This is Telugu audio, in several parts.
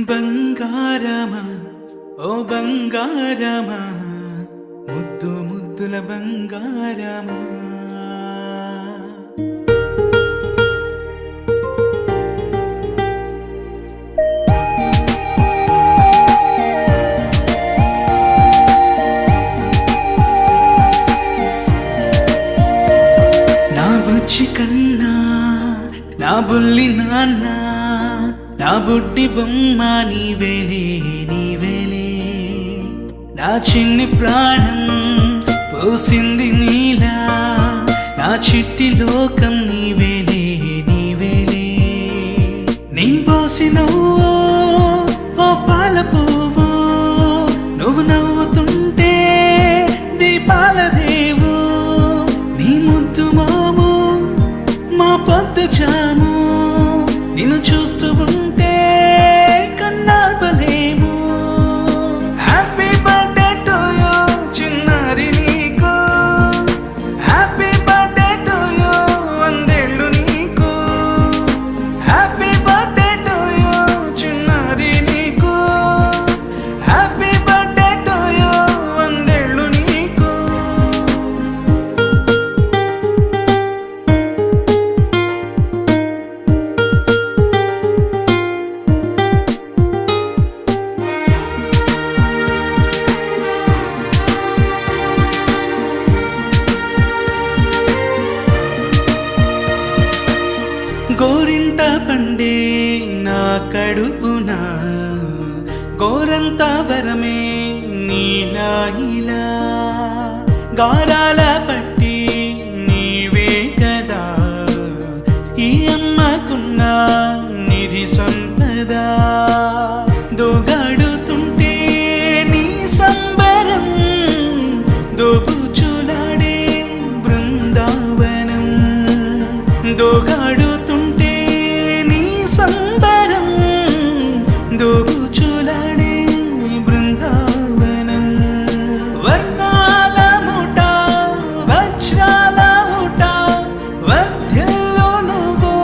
బంగారమా ఓ బంగారమా ముద్దు ముద్దుల బంగారమా నా బుజ్జి కన్నా నా బుల్లి నాన్న నా బుడ్డి బొమ్మ నీవేలే నీవేలే నా చిన్ని ప్రాణం పోసింది నీలా నా చిట్టి లోకం నీవేలే నీవేలే నీ పోసినవో ఓ పాల పువ్వు నువ్వు నవ్వుతుంటే దీపాల రేవు నీ ముద్దు మాము మా పొద్దు జాము నిన్ను చూస్తూ ఉంటే కన్నార్పలేము. హ్యాపీ బర్త్డే టు యూ చిన్నారి నీకు, హ్యాపీ బర్త్డే టు యూ వందేళ్ళు నీకు, హ్యాపీ బర్త్డే టు యూ చిన్నారి నీకు, హ్యాపీ బర్త్డే టు యూ వందేళ్ళు నీకు. గోరింట పండే నా కడుపున గోరంత వరమే నీలా ఇలా గారాల పట్టి నీవే కదా ఈ అమ్మకున్న నిధి సంపద దోగాడుతుంటే నీ సంబరం దోబుచులాడే బృందావనం దోగాడుతుంటే నీ సంబరం దోబుచులాడే బృందావనం వర్ణాల ముఠ వజ్రాల ముఠ వర్ధ్యల్లో నువ్వు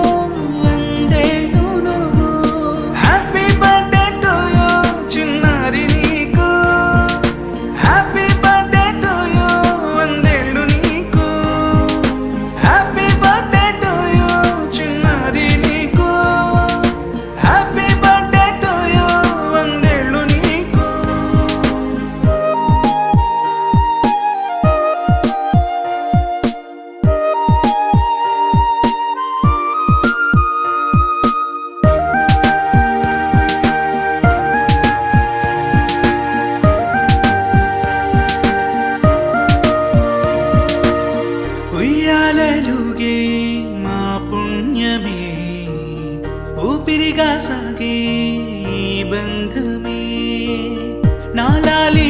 వందేళ్ళు నువ్వు హ్యాపీ బర్త్డే టు యూ చిన్నారి నీకు హ్యాపీ బర్త్డే టు యూ వందేళ్ళు నీకు హ్యాపీ బర్త్డే టు యూ చిన్నారి నీకు హ్యాపీ బర్త్డే టు యూ వందేళ్ళు నీకు. ఉయ్యాలలుగే మా పుణ్యమే ఊపిరిగా సాగే ఈ బంధమే నాలాలి